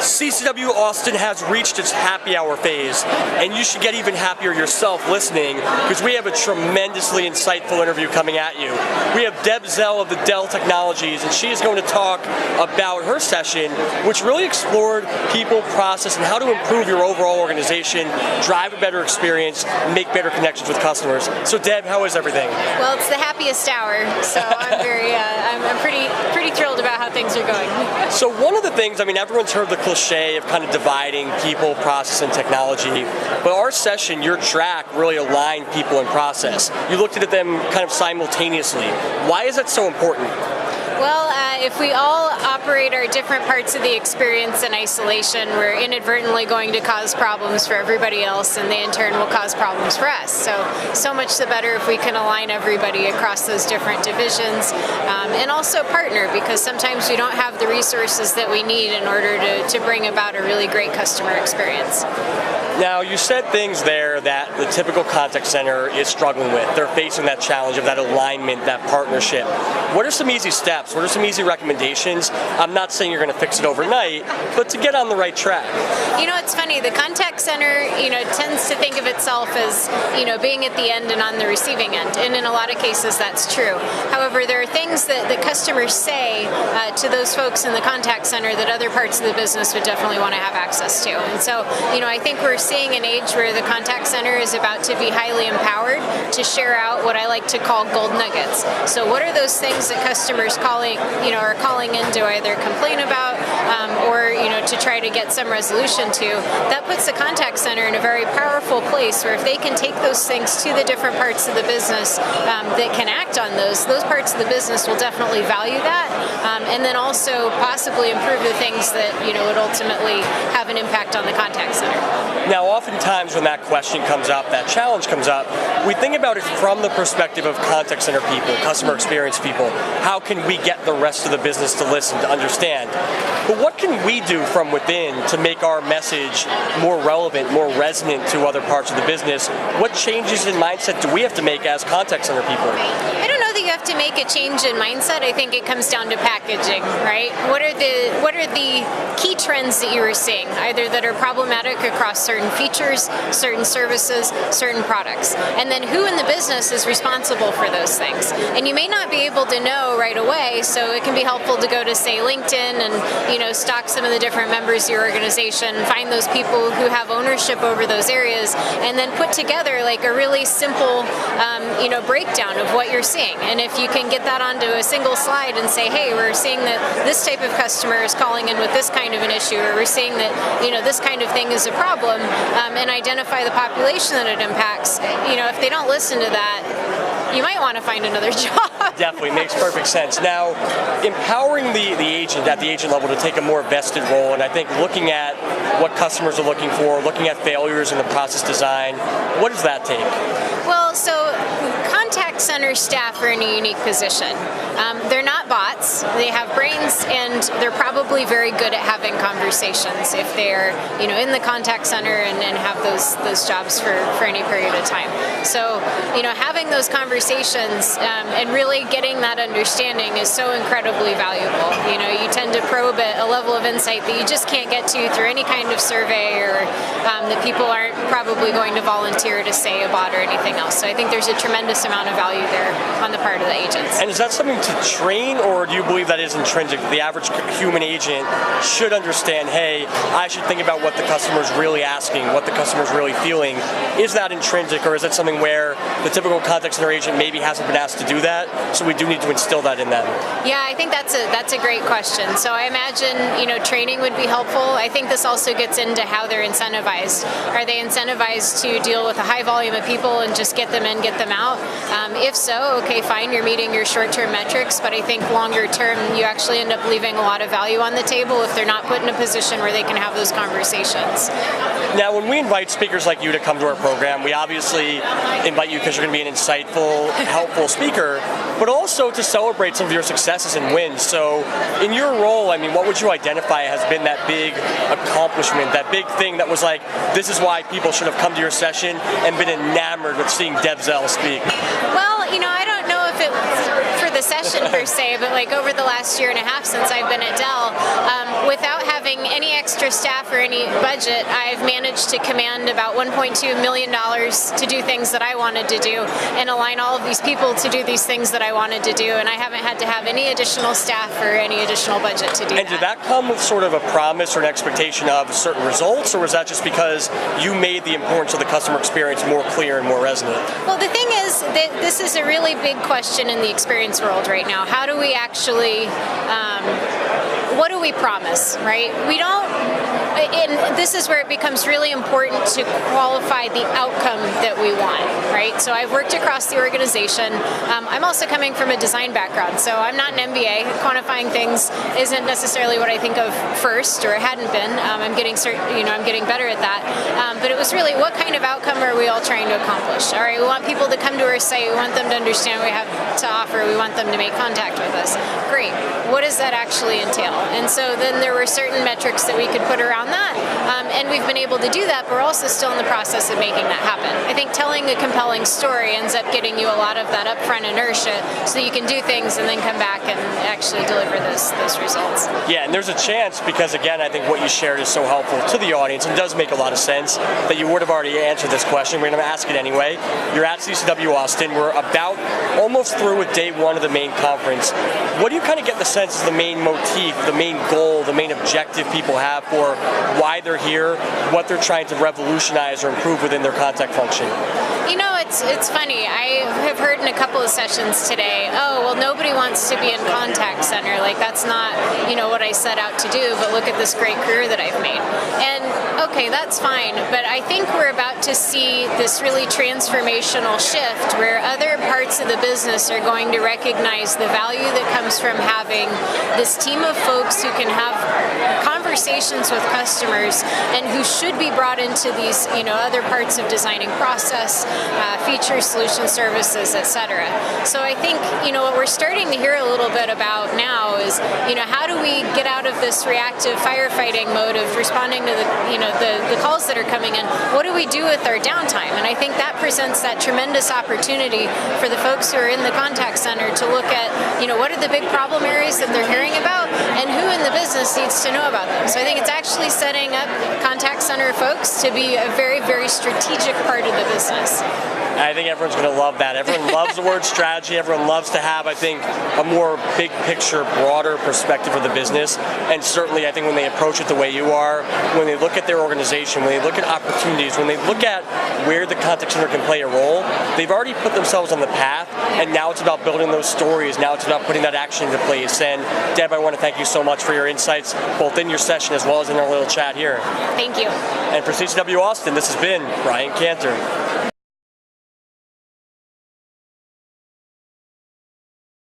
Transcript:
CCW Austin has reached its happy hour phase, and you should get even happier yourself listening, because we have a tremendously insightful interview coming at you. We have Zell of the Dell Technologies, and she is going to talk about her session, which really explored people, process, and how to improve your overall organization, drive a better experience, make better connections with customers. So Deb, how is everything? Well, it's the happiest hour, so I'm very, I'm pretty thrilled about how things are going. So one of the things, I mean, everyone's heard the cliche of kind of dividing people, process, and technology, but our session, your track, really aligned people and process. You looked at them kind of simultaneously. Why is that so important? Well, if we all operate our different parts of the experience in isolation, we're inadvertently going to cause problems for everybody else, and they in turn will cause problems for us. So much the better if we can align everybody across those different divisions, and also partner, because sometimes we don't have the resources that we need in order to bring about a really great customer experience. Now, you said things there that the typical contact center is struggling with. They're facing that challenge of that alignment, that partnership. What are some easy steps? What are some easy recommendations? I'm not saying you're going to fix it overnight, but to get on the right track. You know, it's funny. The contact center, tends to think of itself as, being at the end and on the receiving end. And in a lot of cases, that's true. However, there are things that the customers say to those folks in the contact center that other parts of the business would definitely want to have access to. And so, I think we're seeing an age where the contact center is about to be highly empowered to share out what I like to call gold nuggets. So what are those things that customers are calling in to either complain about or to try to get some resolution to? That puts the contact center in a very powerful place where if they can take those things to the different parts of the business that can act on those parts of the business will definitely value that, and then also possibly improve the things that would ultimately have an impact on the contact center. Now, oftentimes when that question comes up, that challenge comes up, we think about it from the perspective of contact center people, customer experience people. How can we get the rest of the business to listen, to understand? But what can we do from within to make our message more relevant, more resonant to other parts of the business? What changes in mindset do we have to make as contact center people? I don't know that you have to make a change in mindset. I think it comes down to packaging, right? What are the key trends that you are seeing, either that are problematic across certain features, certain services, certain products, and then who in the business is responsible for those things? And you may not be able to know right away, so it can be helpful to go to, say, LinkedIn and stock some of the different members of your organization, find those people who have ownership over those areas, and then put together like a really simple breakdown of what you're seeing. And if you can get that onto a single slide and say, hey, we're seeing that this type of customer is calling in with this kind of an issue, or we're seeing that this kind of thing is a problem, and identify the population that it impacts, if they don't listen to that, you might want to find another job. Definitely, makes perfect sense. Now, empowering the agent at the agent level to take a more vested role, and I think looking at what customers are looking for, looking at failures in the process design, what does that take? Well, so contact center staff are in a unique position. They're not bots. They have brains, and they're probably very good at having conversations if they're in the contact center and have those jobs for any period of time. So having those conversations and really getting that understanding is so incredibly valuable. You tend to probe at a level of insight that you just can't get to through any kind of survey, or that people aren't probably going to volunteer to say a bot or anything else. So I think there's a tremendous amount of value there on the part of the agents. And is that something to train, or do you believe that is intrinsic? The average human agent should understand, hey, I should think about what the customer's really asking, what the customer's really feeling. Is that intrinsic, or is it something where the typical contact center agent maybe hasn't been asked to do that, so we do need to instill that in them? Yeah, I think that's a great question. So I imagine training would be helpful. I think this also gets into how they're incentivized. Are they incentivized to deal with a high volume of people and just get them in, get them out? If so, okay, fine, you're meeting your short-term metrics, but I think longer term you actually end up leaving a lot of value on the table if they're not put in a position where they can have those conversations. Now, when we invite speakers like you to come to our program, we obviously invite you because you're going to be an insightful, helpful speaker, but also to celebrate some of your successes and wins. So in your role, I mean, what would you identify has been that big accomplishment, that big thing that was like, this is why people should have come to your session and been enamored with seeing Zell speak? Well, I don't know if it was for the session per se, but like over the last year and a half since I've been at Dell, without having having any extra staff or any budget, I've managed to command about $1.2 million to do things that I wanted to do and align all of these people to do these things that I wanted to do, and I haven't had to have any additional staff or any additional budget to do that. And did that come with sort of a promise or an expectation of certain results, or was that just because you made the importance of the customer experience more clear and more resonant? Well, the thing is that this is a really big question in the experience world right now. How do we actually, what do we promise, right? We don't, and this is where it becomes really important to qualify the outcome that we want, right? So I've worked across the organization. I'm also coming from a design background, so I'm not an MBA. Quantifying things isn't necessarily what I think of first, or it hadn't been. I'm getting I'm getting better at that. But it was really, what kind of outcome are we all trying to accomplish? All right, we want people to come to our site. We want them to understand what we have to offer. We want them to make contact with us. Great. What does that actually entail? And so then there were certain metrics that we could put around that, and we've been able to do that, but we're also still in the process of making that happen. I think telling a compelling story ends up getting you a lot of that upfront inertia so that you can do things and then come back and actually deliver those results. Yeah, and there's a chance, because again, I think what you shared is so helpful to the audience and does make a lot of sense, that you would have already answered this question. We're going to ask it anyway. You're at CCW Austin. We're about almost through with day one of the main conference. What do you kind of get the sense is the main motif, the main goal, the main objective people have for why they're here, what they're trying to revolutionize or improve within their contact function? You know, it's funny. I have heard in a couple of sessions today, oh, well, nobody wants to be in contact center. Like, that's not, what I set out to do, but look at this great career that I've made. And, okay, that's fine, but I think we're about to see this really transformational shift where other parts of the business are going to recognize the value that comes from having this team of folks who can have conversations with customers and who should be brought into these, other parts of designing process, features, solution services, etc. So I think, what we're starting to hear a little bit about now is, how do we get out of this reactive firefighting mode of responding to the calls that are coming in? What do we do with our downtime? And I think that presents that tremendous opportunity for the folks who are in the contact center to look at, what are the big problem areas that they're hearing about and who in the business needs to know about them. So I think it's actually setting up contact center folks to be a very, very strategic part of the business. I think everyone's going to love that. Everyone loves the word strategy. Everyone loves to have, I think, a more big picture, broader perspective of the business. And certainly, I think when they approach it the way you are, when they look at their organization, when they look at opportunities, when they look at where the contact center can play a role, they've already put themselves on the path, and now it's about building those stories. Now it's about putting that action into place. And Deb, I want to thank you so much for your insights, both in your session as well as in our little chat here. Thank you. And for CCW Austin, this has been Brian Cantor.